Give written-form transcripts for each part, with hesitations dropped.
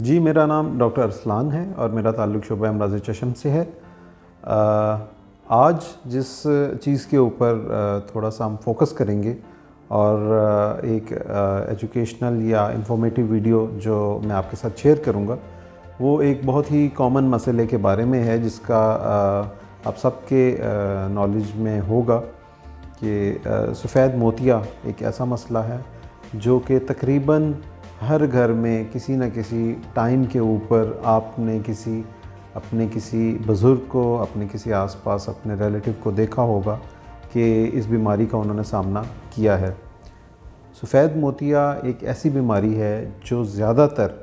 जी, मेरा नाम डॉक्टर अरसलान है और मेरा ताल्लुक़ शोबा अमराज़ चशम से है। आज जिस चीज़ के ऊपर थोड़ा सा हम फोकस करेंगे और एक एजुकेशनल या इंफॉर्मेटिव वीडियो जो मैं आपके साथ शेयर करूँगा, वो एक बहुत ही कॉमन मसले के बारे में है जिसका आप सबके नॉलेज में होगा कि सफ़ेद मोतिया एक ऐसा मसला है जो कि तकरीबन हर घर में किसी न किसी टाइम के ऊपर आपने अपने किसी बुज़ुर्ग को, अपने किसी आसपास अपने रिलेटिव को देखा होगा कि इस बीमारी का उन्होंने सामना किया है। सफ़ेद मोतिया एक ऐसी बीमारी है जो ज़्यादातर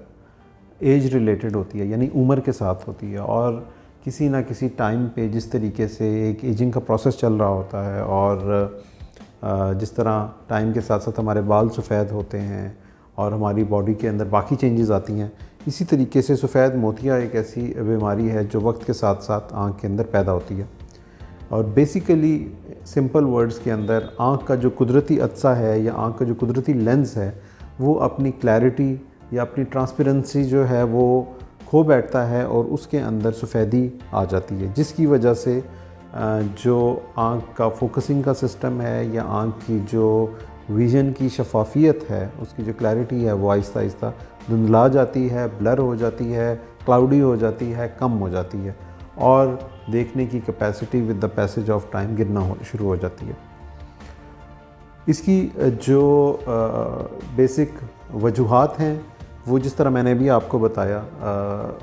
एज रिलेटेड होती है, यानी उम्र के साथ होती है और किसी न किसी टाइम पे जिस तरीके से एक एजिंग का प्रोसेस चल रहा होता है और जिस तरह टाइम के साथ साथ हमारे बाल सफ़ेद होते हैं और हमारी बॉडी के अंदर बाकी चेंजेस आती हैं, इसी तरीके से सफ़ेद मोतिया एक ऐसी बीमारी है जो वक्त के साथ साथ आँख के अंदर पैदा होती है। और बेसिकली सिंपल वर्ड्स के अंदर आँख का जो कुदरती अत्सा है या आँख का जो कुदरती लेंस है वो अपनी क्लैरिटी या अपनी ट्रांसपेरेंसी जो है वो खो बैठता है और उसके अंदर सफ़ेदी आ जाती है, जिसकी वजह से जो आँख का फोकसिंग का सिस्टम है या आँख की जो विज़न की शफाफियत है, उसकी जो क्लैरिटी है वो आहिस्ता आहिस्ता धुंधला जाती है, ब्लर हो जाती है, क्लाउडी हो जाती है, कम हो जाती है और देखने की capacity with the passage of time गिरना शुरू हो जाती है। इसकी जो बेसिक वजूहात हैं वो जिस तरह मैंने भी आपको बताया,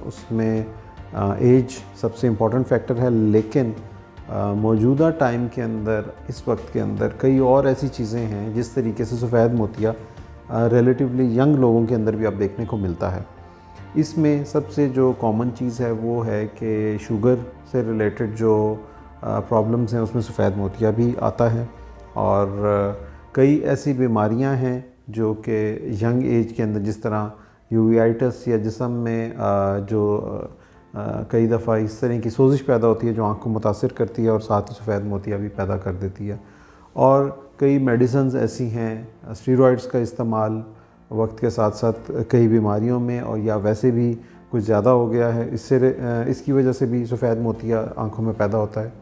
उसमें एज सबसे इम्पॉर्टेंट फैक्टर है, लेकिन मौजूदा टाइम के अंदर इस वक्त के अंदर कई और ऐसी चीज़ें हैं जिस तरीके से सफ़ेद मोतिया रिलेटिवली यंग लोगों के अंदर भी अब देखने को मिलता है। इसमें सबसे जो कॉमन चीज़ है वो है कि शुगर से रिलेटेड जो प्रॉब्लम्स हैं उसमें सफ़ेद मोतिया भी आता है और कई ऐसी बीमारियां हैं जो कि यंग एज के अंदर, जिस तरह यूवेइटिस या जिस्म में जो कई दफ़ा इस तरह की सोजिश पैदा होती है जो आँख को मुतासिर करती है और साथ ही सफ़ेद मोतिया भी पैदा कर देती है। और कई मेडिसिन्स ऐसी हैं, स्टेरॉइड्स का इस्तेमाल वक्त के साथ साथ कई बीमारियों में और या वैसे भी कुछ ज़्यादा हो गया है, इसकी वजह से भी सफ़ेद मोतिया आँखों में पैदा होता है।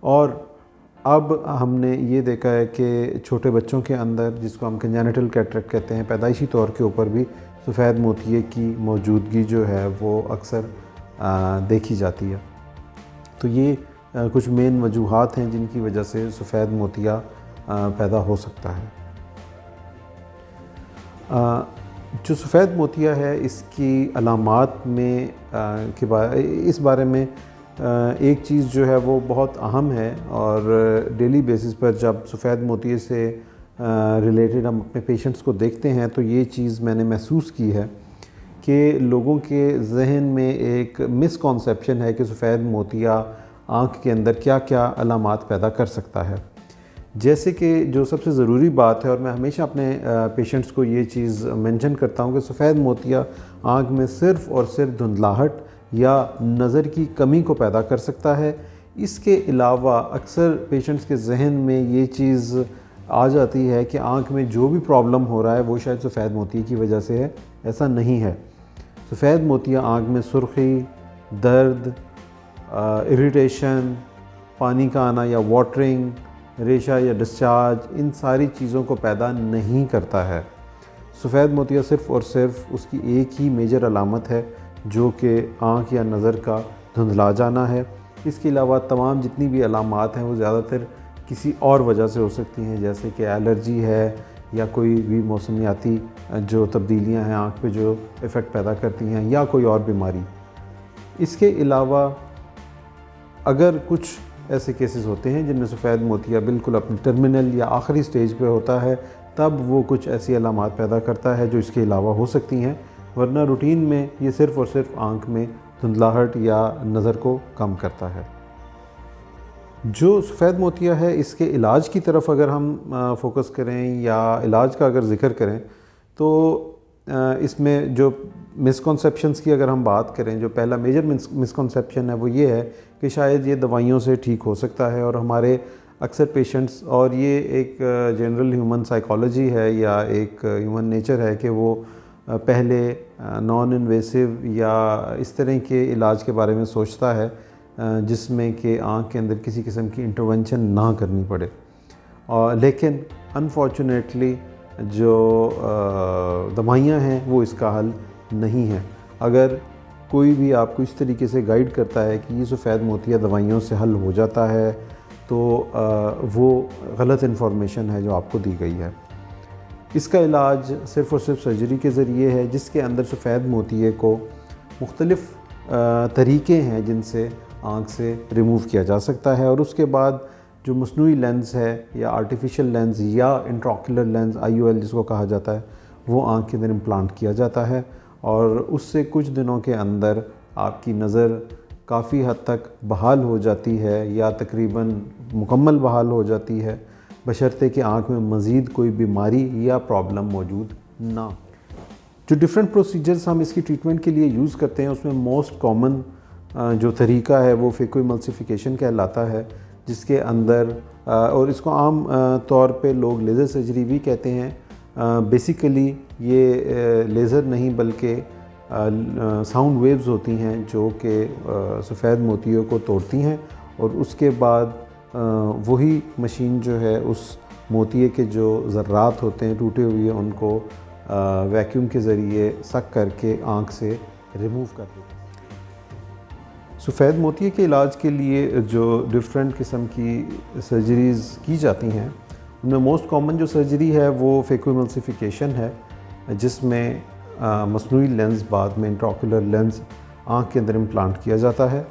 और अब हमने ये देखा है कि छोटे बच्चों के अंदर, जिसको हम कंजेनिटल कैटरेक्ट कहते हैं, पैदाइशी तौर के ऊपर भी सफ़ेद मोतिये की मौजूदगी जो है वो अक्सर देखी जाती है। तो ये कुछ मेन वजूहात हैं जिनकी वजह से सफ़ेद मोतिया पैदा हो सकता है। जो सफ़ेद मोतिया है इसकी अलामात में इस बारे में एक चीज़ जो है वो बहुत अहम है और डेली बेसिस पर जब सफ़ेद मोतिये से रिलेटेड हम अपने पेशेंट्स को देखते हैं तो ये चीज़ मैंने महसूस की है कि लोगों के जहन में एक मिसकॉन्सेप्शन है कि सफ़ेद मोतिया आँख के अंदर क्या क्या अलामात पैदा कर सकता है। जैसे कि जो सबसे ज़रूरी बात है, और मैं हमेशा अपने पेशेंट्स को ये चीज़ मेंशन करता हूँ कि सफ़ेद मोतिया आँख में सिर्फ़ और सिर्फ धुंधलाहट या नज़र की कमी को पैदा कर सकता है। इसके अलावा अक्सर पेशेंट्स के जहन में ये चीज़ आ जाती है कि आँख में जो भी प्रॉब्लम हो रहा है वो शायद सफ़ेद मोतिये की वजह से है। ऐसा नहीं है। सफ़ेद मोतिया आँख में सुर्खी, दर्द, इरिटेशन, पानी का आना या वाटरिंग, रेशा या डिस्चार्ज, इन सारी चीज़ों को पैदा नहीं करता है। सफ़ेद मोतिया सिर्फ़ और सिर्फ उसकी एक ही मेजर अलामत है जो कि आँख या नज़र का धुंधला जाना है। इसके अलावा तमाम जितनी भी अलामात हैं वो ज़्यादातर किसी और वजह से हो सकती हैं, जैसे कि एलर्जी है या कोई भी मौसमियाती जो तब्दीलियां हैं आँख पे जो इफ़ेक्ट पैदा करती हैं या कोई और बीमारी। इसके अलावा अगर कुछ ऐसे केसेस होते हैं जिनमें सफ़ेद मोतिया बिल्कुल अपनी टर्मिनल या आखिरी स्टेज पे होता है, तब वो कुछ ऐसी अलामात पैदा करता है जो इसके अलावा हो सकती हैं, वरना रूटीन में ये सिर्फ़ और सिर्फ आँख में धुंधलाहट या नज़र को कम करता है। जो सफ़ेद मोतिया है इसके इलाज की तरफ अगर हम फोकस करें या इलाज का अगर ज़िक्र करें तो इसमें जो मिसकॉन्सेप्शंस की अगर हम बात करें, जो पहला मेजर मिसकॉन्सेप्शन है वो ये है कि शायद ये दवाइयों से ठीक हो सकता है। और हमारे अक्सर पेशेंट्स, और ये एक जनरल ह्यूमन साइकोलॉजी है या एक ह्यूमन नेचर है कि वो पहले नॉन इन्वेसिव या इस तरह के इलाज के बारे में सोचता है जिसमें कि आँख के अंदर किसी किस्म की इंटरवेंशन ना करनी पड़े। और लेकिन अनफॉर्चुनेटली जो दवाइयाँ हैं वो इसका हल नहीं है। अगर कोई भी आपको इस तरीके से गाइड करता है कि ये सफ़ेद मोतिया दवाइयों से हल हो जाता है तो वो गलत इन्फॉर्मेशन है जो आपको दी गई है। इसका इलाज सिर्फ़ और सिर्फ सर्जरी के ज़रिए है, जिसके अंदर सफ़ेद मोतिये को मुख्तलिफ़ तरीक़े हैं जिनसे आँख से रिमूव किया जा सकता है। और उसके बाद जो मसनूई लेंस है या आर्टिफिशियल लेंस या इंट्राओक्युलर लेंस IOL जिसको कहा जाता है, वो आँख के अंदर इम्प्लांट किया जाता है और उससे कुछ दिनों के अंदर आपकी नज़र काफ़ी हद तक बहाल हो जाती है या तकरीबन मुकम्मल बहाल हो जाती है, बशर्ते कि आँख में मज़ीद कोई बीमारी या प्रॉब्लम मौजूद ना। जो डिफरेंट प्रोसीजर्स हम इसकी ट्रीटमेंट के लिए यूज़ करते हैं उसमें मोस्ट कॉमन जो तरीका है वो फेकोइमल्सिफिकेशन कहलाता है, जिसके अंदर और इसको आम तौर पे लोग लेज़र सर्जरी भी कहते हैं। बेसिकली ये लेज़र नहीं बल्कि साउंड वेव्स होती हैं जो कि सफ़ेद मोतियों को तोड़ती हैं और उसके बाद वही मशीन जो है उस मोतिये के जो ज़र्रात होते हैं टूटे हुए उनको वैक्यूम के ज़रिए सक करके आँख से रिमूव कर देते हैं। सफ़ेद मोतिये के इलाज के लिए जो डिफरेंट किस्म की सर्जरीज़ की जाती हैं उनमें मोस्ट कॉमन जो सर्जरी है वो फेकोइमल्सिफिकेशन है, जिसमें मसनूई लेंस बाद में इंट्राओक्युलर लेंस आँख के अंदर इम्प्लांट किया जाता है।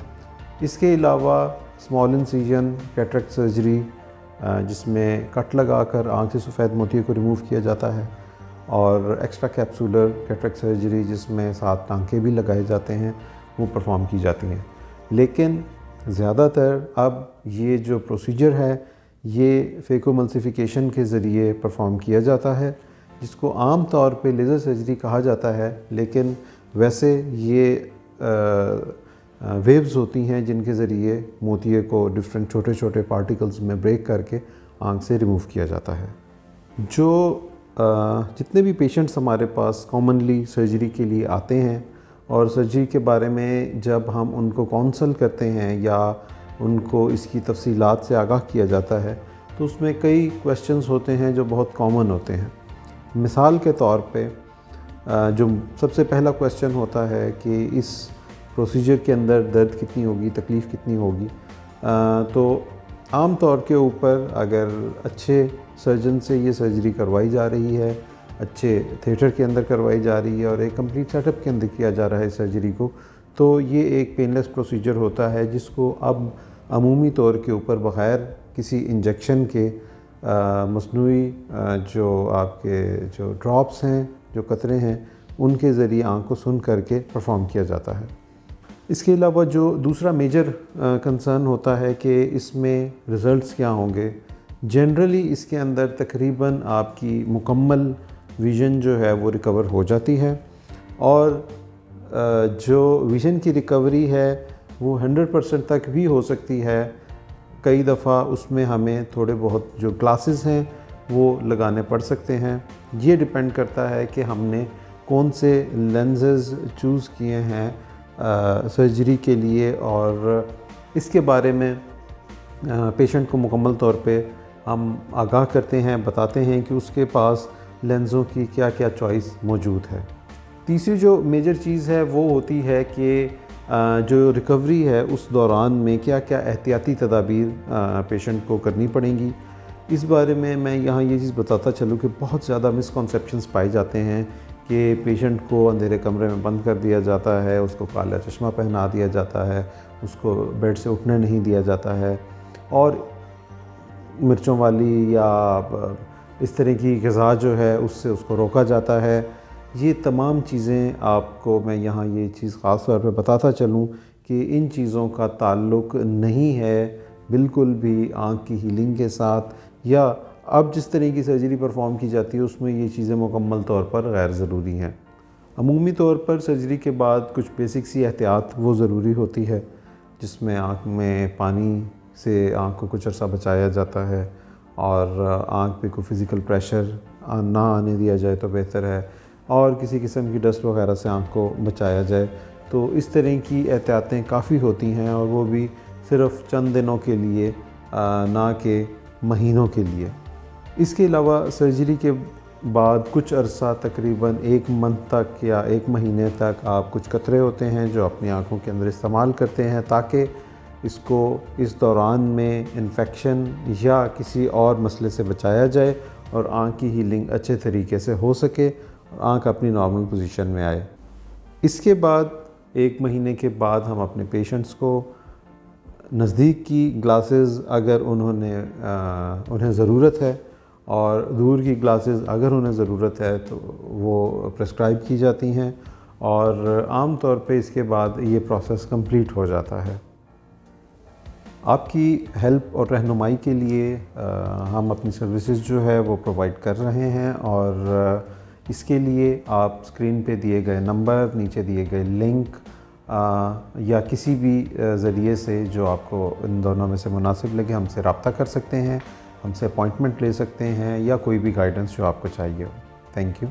इसके अलावा स्मॉल इंसिजन कैटरेक्ट सर्जरी जिसमें कट लगाकर आँख से सफ़ेद मोतिये को रिमूव किया जाता है और एक्स्ट्रा कैप्सूलर कैटरेक्ट सर्जरी जिसमें 7 टांके भी लगाए जाते हैं वो परफॉर्म की जाती हैं। लेकिन ज़्यादातर अब ये जो प्रोसीजर है ये फेकोइमल्सिफिकेशन के ज़रिए परफॉर्म किया जाता है, जिसको आम तौर पे लेज़र सर्जरी कहा जाता है, लेकिन वैसे ये वेव्स होती हैं जिनके ज़रिए मोतिये को डिफरेंट छोटे छोटे पार्टिकल्स में ब्रेक करके आँख से रिमूव किया जाता है। जो जितने भी पेशेंट्स हमारे पास कॉमनली सर्जरी के लिए आते हैं और सर्जरी के बारे में जब हम उनको काउंसल करते हैं या उनको इसकी तफसीलात से आगाह किया जाता है तो उसमें कई क्वेश्चंस होते हैं जो बहुत कॉमन होते हैं। मिसाल के तौर पे जो सबसे पहला क्वेश्चन होता है कि इस प्रोसीजर के अंदर दर्द कितनी होगी, तकलीफ़ कितनी होगी। तो आम तौर के ऊपर अगर अच्छे सर्जन से ये सर्जरी करवाई जा रही है, अच्छे थिएटर के अंदर करवाई जा रही है और एक कंप्लीट सेटअप के अंदर किया जा रहा है सर्जरी को, तो ये एक पेनलेस प्रोसीजर होता है जिसको अब अमूमी तौर के ऊपर बग़ैर किसी इंजेक्शन के मसनूई जो आपके जो ड्रॉप्स हैं, जो कतरे हैं, उनके ज़रिए आँख को सुन करके परफॉर्म किया जाता है। इसके अलावा जो दूसरा मेजर कंसर्न होता है कि इसमें रिज़ल्ट्स क्या होंगे। जनरली इसके अंदर तकरीबन आपकी मुकम्मल विज़न जो है वो रिकवर हो जाती है और जो विज़न की रिकवरी है वो 100% तक भी हो सकती है। कई दफ़ा उसमें हमें थोड़े बहुत जो ग्लासेस हैं वो लगाने पड़ सकते हैं। ये डिपेंड करता है कि हमने कौन से लेंसेज चूज़ किए हैं सर्जरी के लिए और इसके बारे में पेशेंट को मुकम्मल तौर पे हम आगाह करते हैं, बताते हैं कि उसके पास लेंसों की क्या क्या चॉइस मौजूद है। तीसरी जो मेजर चीज़ है वो होती है कि जो रिकवरी है उस दौरान में क्या क्या एहतियाती तदाबीर पेशेंट को करनी पड़ेंगी। इस बारे में मैं यहाँ ये चीज़ बताता चलूँ कि बहुत ज़्यादा मिसकॉन्सेप्शंस पाए जाते हैं कि पेशेंट को अंधेरे कमरे में बंद कर दिया जाता है, उसको काला चश्मा पहना दिया जाता है, उसको बेड से उठने नहीं दिया जाता है और मिर्चों वाली या इस तरह की ग़िज़ा जो है उससे उसको रोका जाता है। ये तमाम चीज़ें आपको मैं यहाँ ये चीज़ ख़ास तौर पे बताता चलूँ कि इन चीज़ों का ताल्लुक़ नहीं है बिल्कुल भी आँख की हीलिंग के साथ, या अब जिस तरह की सर्जरी परफॉर्म की जाती है उसमें ये चीज़ें मुकम्मल तौर पर गैर ज़रूरी हैं। अमूमी तौर पर सर्जरी के बाद कुछ बेसिक सी एहतियात वो ज़रूरी होती है, जिसमें आँख में पानी से आँख को कुछ अर्सा बचाया जाता है और आँख पे कोई फ़िज़िकल प्रेशर ना आने दिया जाए तो बेहतर है। और किसी किस्म की डस्ट वगैरह से आँख को बचाया जाए। तो इस तरह की एहतियातें काफ़ी होती हैं, और वो भी सिर्फ़ चंद दिनों के लिए, ना कि महीनों के लिए। इसके अलावा सर्जरी के बाद कुछ अरसा, तकरीबन 1 मंथ तक या 1 महीने तक, आप कुछ कतरे होते हैं जो अपनी आँखों के अंदर इस्तेमाल करते हैं ताकि इसको इस दौरान में इन्फेक्शन या किसी और मसले से बचाया जाए और आँख की हीलिंग अच्छे तरीके से हो सके और आँख अपनी नॉर्मल पोजीशन में आए। इसके बाद 1 महीने के बाद हम अपने पेशेंट्स को नज़दीक की ग्लासेस अगर उन्हें ज़रूरत है, और दूर की ग्लासेस अगर उन्हें ज़रूरत है, तो वो प्रेस्क्राइब की जाती हैं, और आम तौर पे इसके बाद ये प्रोसेस कंप्लीट हो जाता है। आपकी हेल्प और रहनुमाई के लिए हम अपनी सर्विसेज जो है वो प्रोवाइड कर रहे हैं, और इसके लिए आप स्क्रीन पे दिए गए नंबर, नीचे दिए गए लिंक या किसी भी ज़रिए से जो आपको इन दोनों में से मुनासिब लगे, हमसे रब्ता कर सकते हैं, हमसे अपॉइंटमेंट ले सकते हैं, या कोई भी गाइडेंस जो आपको चाहिए हो। Thank you.